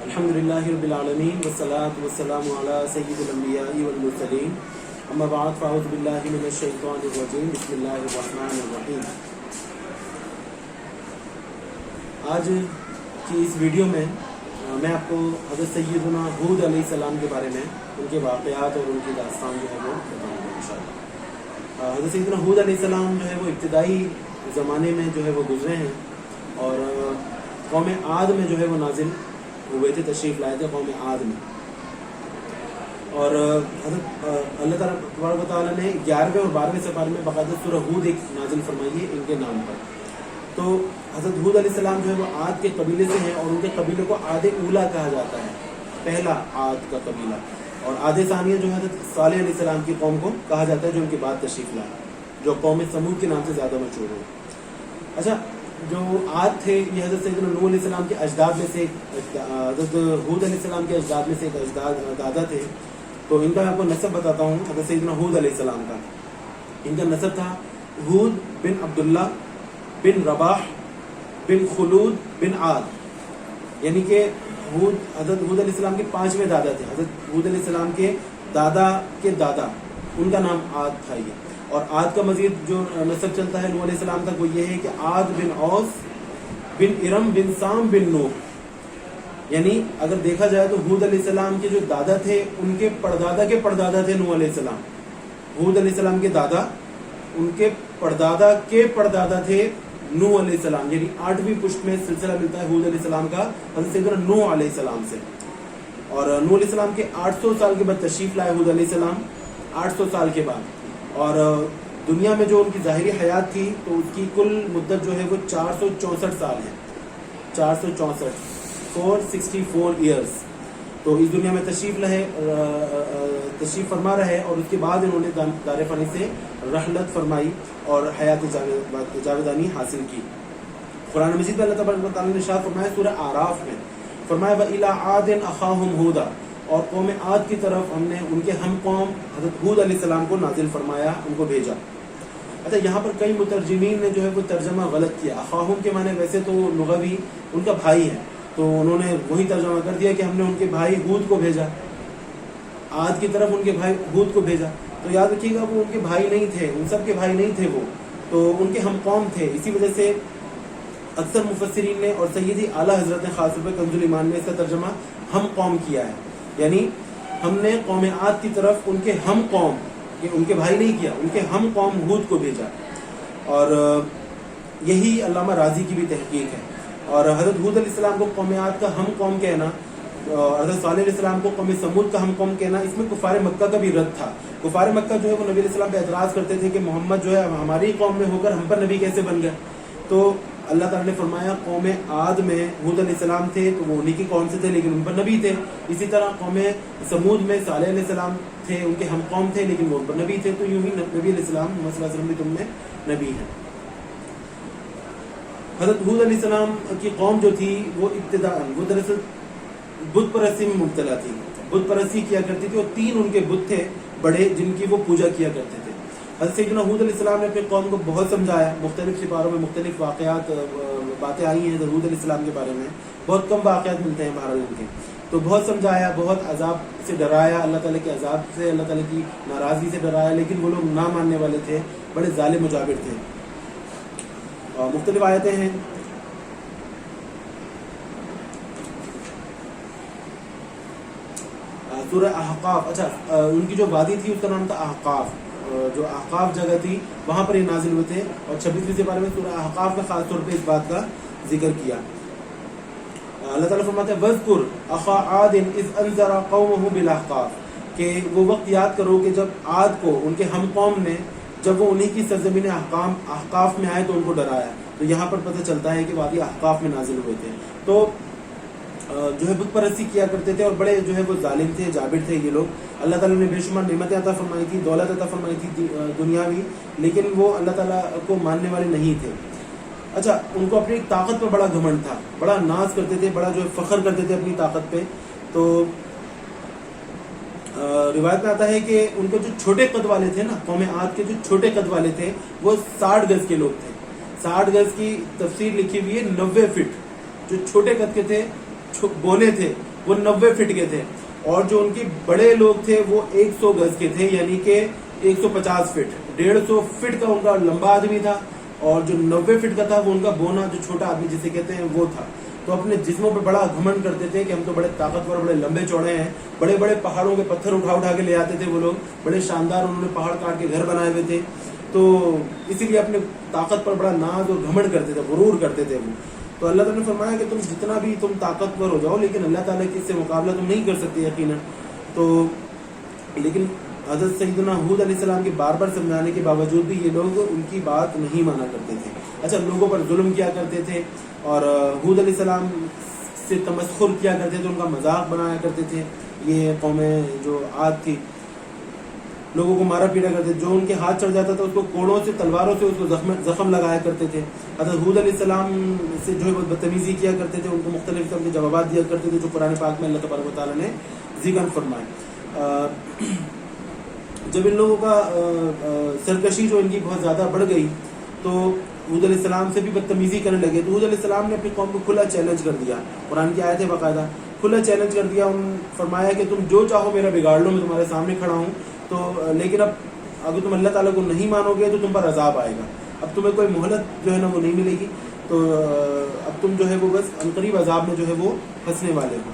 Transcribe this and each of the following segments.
الحمدللہ رب العالمین والصلاة والسلام علی سید الانبیاء والمرسلین اما بعد فاعوذ باللہ من الشیطان الرجیم بسم اللہ الرحمن الرحیم۔ آج کی اس ویڈیو میں میں آپ کو حضرت سیدنا ہود علیہ السلام کے بارے میں ان کے واقعات اور ان کی داستان جو ہے وہ بتاؤں گا انشاءاللہ۔ حضرت سیدنا ہود علیہ السلام جو ہے وہ ابتدائی زمانے میں جو ہے وہ گزرے ہیں اور قوم عاد میں جو ہے وہ نازل ہوئے تھے، تشریف لائے تھے قوم عاد میں۔ اور حضرت اللہ تعالیٰ تبارک و تعالیٰ نے 11ویں اور 12ویں سپارے میں باقاعدہ سورہ ہود ایک نازل فرمائی ہے ان کے نام پر۔ تو حضرت ہود علیہ السلام جو ہے وہ عاد کے قبیلے سے ہیں اور ان کے قبیلے کو عاد اولا کہا جاتا ہے، پہلا عاد کا قبیلہ، اور عاد ثانیہ جو ہے حضرت صالح علیہ السلام کی قوم کو کہا جاتا ہے جو ان کے بعد تشریف لائے، جو قوم سمود کے نام سے زیادہ مشہور ہو۔ اچھا، جو عاد تھے یہ حضرت سیدنا نوح علیہ السلام کے اجداد میں سے حضرت ہود علیہ السلام کے اجداد میں سے ایک دادا تھے۔ تو ان کا میں آپ کو نسب بتاتا ہوں حضرت سیدنا ہود علیہ السلام کا۔ ان کا نسب تھا ہود بن عبداللہ بن رباح بن خلود بن عاد، یعنی کہ حضرت ہود علیہ السلام کے 5ویں دادا تھے۔ حضرت ہود علیہ السلام کے دادا کے دادا، ان کا نام عاد تھا یہ۔ اور عاد کا مزید جو نسب چلتا ہے نوح علیہ السلام تک وہ یہ ہے کہ عاد بن اوس بن ارم بن سام بن نوح، یعنی اگر دیکھا جائے تو ہود علیہ السلام کے جو دادا تھے ان کے پردادا کے پردادا تھے نوح علیہ السلام۔ ہود علیہ السلام کے دادا ان کے پردادا کے پردادا تھے نوح علیہ السلام، یعنی 8ویں پشت میں سلسلہ ملتا ہے ہود علیہ السلام کا حضرت سیدنا نوح علیہ السلام سے۔ اور نوح علیہ السلام کے 800 سال کے بعد تشریف لائے ہود علیہ السلام، 800 سال کے بعد۔ اور دنیا میں جو ان کی ظاہری حیات تھی تو اس کی کل مدت جو ہے وہ 464 سال ہے، 464 ایئرز۔ تو اس دنیا میں تشریف فرما رہے اور اس کے بعد انہوں نے دار فانی سے رحلت فرمائی اور حیات جاویدانی حاصل کی۔ قرآن مجید میں اللہ تبارک و تعالیٰ نے ارشاد فرمایا سورہ اعراف میں، فرمایا وَإِلَىٰ عَادٍ أَخَاهُمْ هُودًا، اور قوم عاد کی طرف ہم نے ان کے ہم قوم حضرت ہود علیہ السلام کو نازل فرمایا، ان کو بھیجا۔ اچھا، یہاں پر کئی مترجمین نے جو ہے وہ ترجمہ غلط کیا۔ اخاہم کے معنی ویسے تو لغوی ان کا بھائی ہے، تو انہوں نے وہی ترجمہ کر دیا کہ ہم نے ان کے بھائی ہود کو بھیجا، عاد کی طرف ان کے بھائی ہود کو بھیجا۔ تو یاد رکھیے گا وہ ان کے بھائی نہیں تھے، ان سب کے بھائی نہیں تھے، وہ تو ان کے ہم قوم تھے۔ اسی وجہ سے اکثر مفسرین نے اور سیدی اعلیٰ حضرت نے خاص طور پہ کنز الایمان میں اس کا ترجمہ ہم قوم کیا ہے، یعنی ہم نے قوم عاد کی طرف ان کے ہم قوم، کہ ان کے بھائی نہیں کیا، ان کے ہم قوم ہود کو بھیجا۔ اور یہی علامہ راضی کی بھی تحقیق ہے۔ اور حضرت ہود علیہ السلام کو قوم عاد کا ہم قوم کہنا، حضرت صالح علیہ السلام کو قوم سمود کا ہم قوم کہنا، اس میں کفار مکہ کا بھی رد تھا۔ کفار مکہ جو ہے وہ نبی علیہ السلام پہ اعتراض کرتے تھے کہ محمد جو ہے ہماری قوم میں ہو کر ہم پر نبی کیسے بن گئے۔ تو اللہ تعالیٰ نے فرمایا قوم عاد میں ہود علیہ السلام تھے تو وہ انہی کی قوم سے تھے لیکن ان پر نبی تھے۔ اسی طرح قوم سمود میں صالح علیہ السلام تھے، ان کے ہم قوم تھے لیکن وہ ان پر نبی تھے۔ تو یوں ہی نبی علیہ السلام محمد صلی اللہ علیہ وسلم بھی تم میں نبی ہیں۔ حضرت ہود علیہ السلام کی قوم جو تھی وہ ابتداءً وہ دراصل بت پرستی میں مبتلا تھی، بت پرستی کیا کرتی تھی، اور 3 ان کے بت تھے بڑے جن کی وہ پوجا کیا کرتے تھے۔ حضرت سیدنا ہود علیہ السلام نے اپنی قوم کو بہت سمجھایا، مختلف سپاروں میں مختلف واقعات باتیں آئی ہیں حضرت ہود علیہ السلام کے بارے میں، بہت کم واقعات ملتے ہیں بہرحال ان کے۔ تو بہت سمجھایا، بہت عذاب سے ڈرایا، اللہ تعالیٰ کے عذاب سے، اللہ تعالیٰ کی ناراضگی سے ڈرایا، لیکن وہ لوگ نہ ماننے والے تھے، بڑے ظالم و جابر تھے۔ اور مختلف آیتیں ہیں۔ سورہ احقاف، اچھا ان کی جو وادی تھی اس کا نام تھا احقاف، جو احقاف جگہ تھی وہاں پر یہ نازل ہوئے تھے۔ اور 26ویں سپارے میں سورہ احقاف میں خاص طور پہ اس بات کا ذکر کیا۔ اللہ تعالیٰ فرماتے ہیں وَاذْكُرْ أَخَا عَادٍ إِذْ أَنذَرَ قَوْمَهُ بِالْأَحْقَافِ، کہ وہ وقت یاد کرو کہ جب عاد کو ان کے ہم قوم نے، جب وہ انہی کی سرزمین احقاف میں آئے تو ان کو ڈرایا۔ تو یہاں پر پتہ چلتا ہے کہ وادی احقاف میں نازل ہوئے تھے۔ تو جو ہے بت پرستی کیا کرتے تھے اور بڑے جو ہے وہ ظالم تھے، جابر تھے یہ لوگ۔ اللہ تعالیٰ نے بے شمار نعمتیں عطا فرمائی تھی، دولت عطا فرمائی تھی دنیاوی، لیکن وہ اللہ تعالیٰ کو ماننے والے نہیں تھے۔ اچھا، ان کو اپنی طاقت پر بڑا گھمنڈ تھا، بڑا ناز کرتے تھے، بڑا جو ہے فخر کرتے تھے اپنی طاقت پہ۔ تو روایت میں آتا ہے کہ ان کو جو چھوٹے قد والے تھے نا، قوم عاد کے جو چھوٹے قد والے تھے وہ 60 گز کے لوگ تھے۔ 60 گز کی تفسیر لکھی ہوئی ہے 90 فٹ، جو چھوٹے قد کے تھے، بونے تھے، وہ 90 فٹ کے تھے، اور جو ان کے بڑے لوگ تھے وہ 100 گز کے تھے، یعنی کہ 150 فٹ، 150 فٹ کا ان کا لمبا آدمی تھا، اور جو 90 فٹ کا تھا وہ ان کا بونا، جو چھوٹا آدمی جسے کہتے ہیں، وہ تھا۔ تو اپنے جسموں پہ بڑا گھمنڈ کرتے تھے کہ ہم تو بڑے طاقتور، بڑے لمبے چوڑے ہیں، بڑے بڑے پہاڑوں کے پتھر اٹھا کے لے آتے تھے وہ لوگ، بڑے شاندار انہوں نے پہاڑ کاٹ کے گھر بنائے ہوئے تھے، تو اسی لیے اپنے طاقت پر بڑا ناز اور گھمنڈ کرتے تھے، غرور کرتے تھے وہ۔ تو اللہ تعالیٰ نے فرمایا کہ تم جتنا بھی تم طاقتور ہو جاؤ، لیکن اللہ تعالیٰ کے اس سے مقابلہ تم نہیں کر سکتے یقیناً۔ تو لیکن حضرت سیدنا ہود علیہ السلام کے بار بار سمجھانے کے باوجود بھی یہ لوگ ان کی بات نہیں مانا کرتے تھے۔ اچھا، لوگوں پر ظلم کیا کرتے تھے، اور ہود علیہ السلام سے تمسخر کیا کرتے تھے، ان کا مذاق بنایا کرتے تھے۔ یہ قومیں جو عاد تھی، لوگوں کو مارا پیٹا کرتے تھے، جو ان کے ہاتھ چڑھ جاتا تھا اس کو کوڑوں سے، تلواروں سے اس کو زخم لگایا کرتے تھے۔ حضرت ہود علیہ السلام سے جو ہے وہ بدتمیزی کیا کرتے تھے، ان کو مختلف قسم کے جوابات دیا کرتے تھے، جو قرآن پاک میں اللہ تبارک و تعالیٰ نے ذکر فرمائے۔ جب ان لوگوں کا سرکشی جو ان کی بہت زیادہ بڑھ گئی تو ہود علیہ السلام سے بھی بدتمیزی کرنے لگے، تو ہود علیہ السلام نے اپنی قوم کو کھلا چیلنج کر دیا، قرآن کی آیت ہے باقاعدہ، کھلا چیلنج کر دیا۔ فرمایا کہ تم جو چاہو میرا بگاڑ لو، میں تمہارے سامنے کھڑا ہوں، تو لیکن اب اگر تم اللہ تعالیٰ کو نہیں مانو گے تو تم پر عذاب آئے گا، اب تمہیں کوئی مہلت جو ہے نا وہ نہیں ملے گی، تو اب تم جو ہے وہ بس عنقریب عذاب میں جو ہے وہ پھنسنے والے ہو۔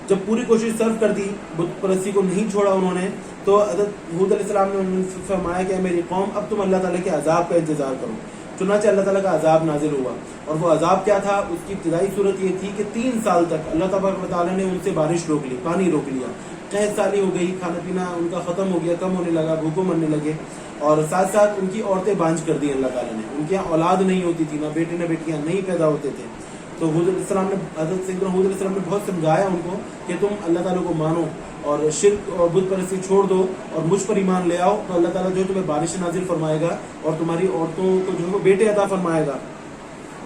جب پوری کوشش صرف کر دی، بت پرستی کو نہیں چھوڑا انہوں نے، تو حضرت ہود علیہ السلام نے انہوں نے فرمایا کہ میری قوم، اب تم اللہ تعالیٰ کے عذاب کا انتظار کرو۔ چنانچہ اللہ تعالیٰ کا عذاب نازل ہوا، اور وہ عذاب کیا تھا؟ اس کی ابتدائی صورت یہ تھی کہ 3 سال تک اللہ تبارک و تعالیٰ نے ان سے بارش روک لی، پانی روک لیا، قحط سالی ہو گئی، کھانا پینا ان کا ختم ہو گیا، کم ہونے لگا، بھوکوں مرنے لگے، اور ساتھ ساتھ ان کی عورتیں بانجھ کر دی اللہ تعالیٰ نے، ان کے یہاں اولاد نہیں ہوتی تھی، نہ بیٹے نہ بیٹیاں نہیں پیدا ہوتے تھے۔ تو حضرت سیدنا ہود علیہ السلام نے بہت سمجھایا ان کو کہ تم اللہ تعالیٰ کو مانو اور شرک اور بت پرستی چھوڑ دو اور مجھ پر ایمان لے آؤ، تو اللہ تعالیٰ جو ہے تمہیں بارش نازل فرمائے گا اور تمہاری عورتوں کو جو ہے وہ بیٹے عطا فرمائے گا۔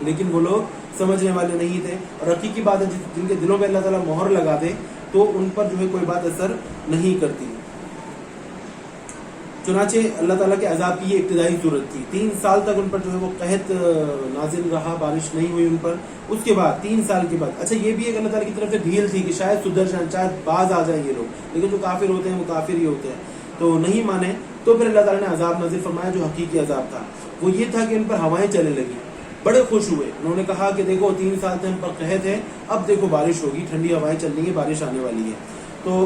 لیکن وہ لوگ سمجھنے والے نہیں تھے، اور حقیقی بات ہے جن کے دلوں میں اللہ تعالیٰ مہر لگا دے تو ان پر جو ہے کوئی بات اثر نہیں کرتی۔ چنانچہ اللہ تعالیٰ کے عذاب کی یہ ابتدائی صورت تھی، 3 سال تک ان پر جو ہے وہ قحط نازل رہا، بارش نہیں ہوئی ان پر۔ اس کے بعد 3 سال کے بعد، اچھا یہ بھی ایک اللہ تعالیٰ کی طرف سے ڈھیل تھی کہ شاید سدھر جائیں، شاید باز آ جائیں یہ لوگ، لیکن جو کافر ہوتے ہیں وہ کافر ہی ہوتے ہیں، تو نہیں مانے، تو پھر اللہ تعالیٰ نے عذاب نازل فرمایا جو حقیقی عذاب تھا۔ وہ یہ تھا کہ ان پر ہوائیں چلنے لگی، بڑے خوش ہوئے، انہوں نے کہا کہ دیکھو 3 سال سے ہم پر قحط ہے، اب دیکھو بارش ہوگی، ٹھنڈی ہوائیں چل رہی ہیں، بارش آنے والی ہے۔ تو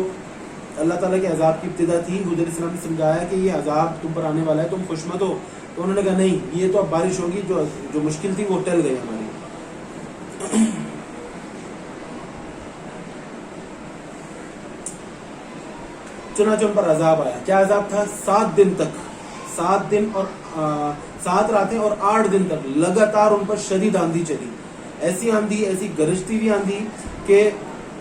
اللہ تعالیٰ کے عذاب کی ابتدا تھی، حود علیہ السلام نے سمجھایا کہ یہ عذاب تم پر آنے والا ہے، تم خوش مت ہو، تو انہوں نے کہا نہیں، یہ تو اب بارش ہوگی، جو مشکل تھی وہ ٹل گئی ہماری۔ چنانچہ ان پر عذاب آیا، کیا عذاب تھا؟ 7 دن تک، 7 دن اور 7 راتیں اور 8 دن تک لگاتار ان پر شدید آندھی چلی، ایسی آندھی، ایسی گرجتی ہوئی آندھی کہ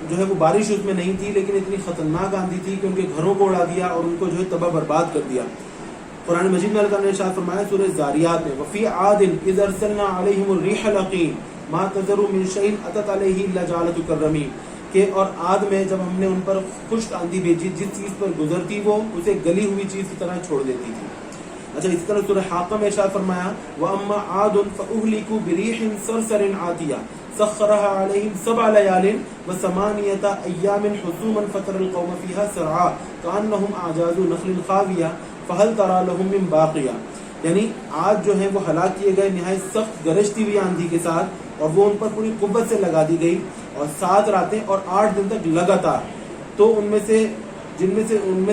جو ہے وہ بارش اس میں نہیں تھی، لیکن اتنی خطرناک آندھی تھی کہ ان کے گھروں کو اڑا دیا اور ان کو جو ہے تباہ برباد کر دیا۔ قرآن مجید میں اللہ تعالیٰ نے ارشاد فرمایا سورہ زاریات میں، وفی عاد اذ ارسلنا علیہم الریح العقیم ما تذر من شیء اتت علیہ الا جعلته کالرمیم، کہ اور عاد میں جب ہم نے ان پر خشک آندھی بھیجی، جس چیز پر گزرتی وہ اسے گلی ہوئی چیز کی طرح چھوڑ دیتی تھی۔ اچھا، اسی طرح سورہ حاقہ میں ارشاد فرمایا واما عاد فاہلکوا بریح صرصر عاتیہ سخرها علیہم 7 لیال و8 ایام حسوما فتر القوم فیہا سرعا کانہم اعجاز نخل خاویہ فہل تری لہم من باقیہ، یعنی آج جو ہے وہ ہلاک کیے گئے نہایت سخت گرجتی ہوئی آندھی کے ساتھ، اور وہ ان پر پوری قوت سے لگا دی گئی، اور 7 راتیں اور 8 دن تک لگاتار۔ تو ان میں سے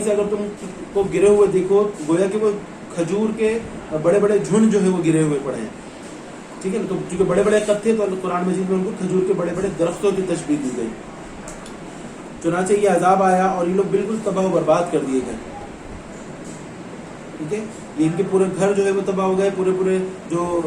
اگر تم کو گرے ہوئے دیکھو، گویا کہ وہ کھجور کے بڑے بڑے جھنڈ جو ہے وہ گرے ہوئے پڑے ہیں، ٹھیک ہے نا، تو چونکہ بڑے بڑے قد تھے تو قرآن مجید میں ان کو کھجور کے بڑے بڑے درختوں کی تشبیہ دی گئی۔ چنانچہ یہ عذاب آیا اور یہ لوگ بالکل تباہ و برباد کر دیے گئے، ٹھیک ہے، یہ ان کے پورے گھر جو ہے وہ تباہ ہو گئے، پورے جو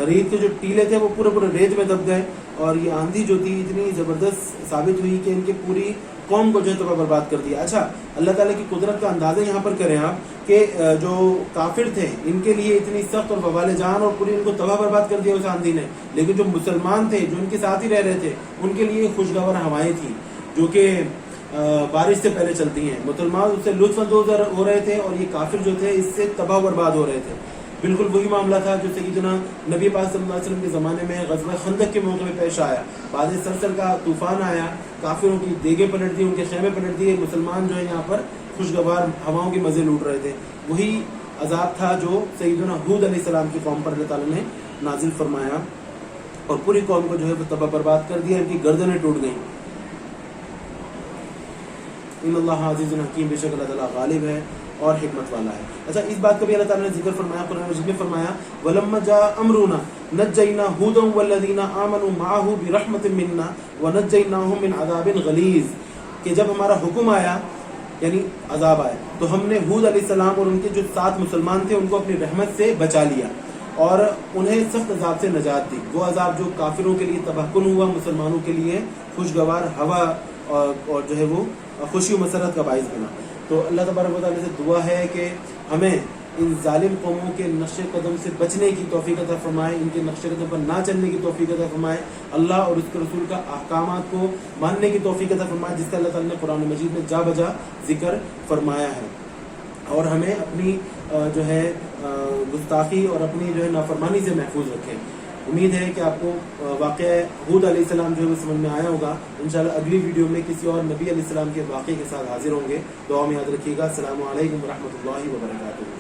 ریت کے جو ٹیلے تھے وہ پورے ریت میں دب گئے، اور یہ آندھی جو تھی اتنی زبردست ثابت ہوئی کہ ان کی پوری قوم کو جو ہے تباہ برباد کر دیا۔ اچھا، اللہ تعالیٰ کی قدرت کا اندازہ یہاں پر کریں آپ کہ جو کافر تھے ان کے لیے اتنی سخت اور وبال جان اور پوری ان کو تباہ برباد کر دیا اس آندھی نے، لیکن جو مسلمان تھے، جو ان کے ساتھ ہی رہ رہے تھے، ان کے لیے خوشگوار ہوائیں تھیں جو کہ بارش سے پہلے چلتی ہیں، مسلمان اس سے لطف اندوز ہو رہے تھے، اور یہ کافر جو تھے اس سے تباہ برباد ہو رہے تھے۔ بالکل وہی معاملہ تھا جو سیدنا نبی پاک صلی اللہ علیہ وسلم کے زمانے میں غزوہ خندق کے موقع میں پیش آیا. بعد سرسر کا طوفان آیا، کافروں کی دیگیں پلٹ دی، ان کے خیمے پلٹ دیے، مسلمان جو ہے یہاں پر خوشگوار ہواؤں کے مزے لوٹ رہے تھے. وہی عذاب تھا جو سیدنا ہود علیہ السلام کی قوم پر اللہ تعالیٰ نے نازل فرمایا اور پوری قوم کو جو ہے وہ تباہ برباد کر دیا، ان کی گردنیں ٹوٹ گئیں. ان اللہ عزیز الحکیم، بے شک اللہ تعالیٰ غالب ہے اور حکمت والا ہے. اچھا، اس بات کا بھی اللہ تعالیٰ نے ذکر فرمایا قرآن مجید میں، فرمایا وَلَمَّا جَاءَ أَمْرُنَا نَجَّيْنَا هُودًا وَالَّذِينَ آمَنُوا مَعَهُ بِرَحْمَةٍ مِنَّا وَنَجَّيْنَاهُم مِّنْ عَذَابٍ غَلِيظٍ، کہ جب ہمارا حکم آیا یعنی عذاب آیا تو ہم نے ہود علیہ السلام اور ان کے جو 7 مسلمان تھے ان کو اپنی رحمت سے بچا لیا اور انہیں سخت عذاب سے نجات دی. وہ عذاب جو کافروں کے لیے تباہ کن ہوا، مسلمانوں کے لیے خوشگوار ہوا اور جو ہے وہ خوشی و مسرت کا باعث بنا. تو اللہ تبارک و تعالیٰ سے دعا ہے کہ ہمیں ان ظالم قوموں کے نقش قدم سے بچنے کی توفیق عطا فرمائے، ان کے نقش قدم پر نہ چلنے کی توفیق عطا فرمائے، اللہ اور اس کے رسول کا احکامات کو ماننے کی توفیق عطا فرمائے جس کا اللہ تعالیٰ نے قرآن مجید میں جا بجا ذکر فرمایا ہے، اور ہمیں اپنی جو ہے گستاخی اور اپنی جو ہے نافرمانی سے محفوظ رکھے. امید ہے کہ آپ کو واقعہ ہود علیہ السلام جو ہے وہ سمجھ میں آیا ہوگا. انشاءاللہ اگلی ویڈیو میں کسی اور نبی علیہ السلام کے واقعے کے ساتھ حاضر ہوں گے. دعا میں یاد رکھیے گا. السلام علیکم ورحمۃ اللہ وبرکاتہ.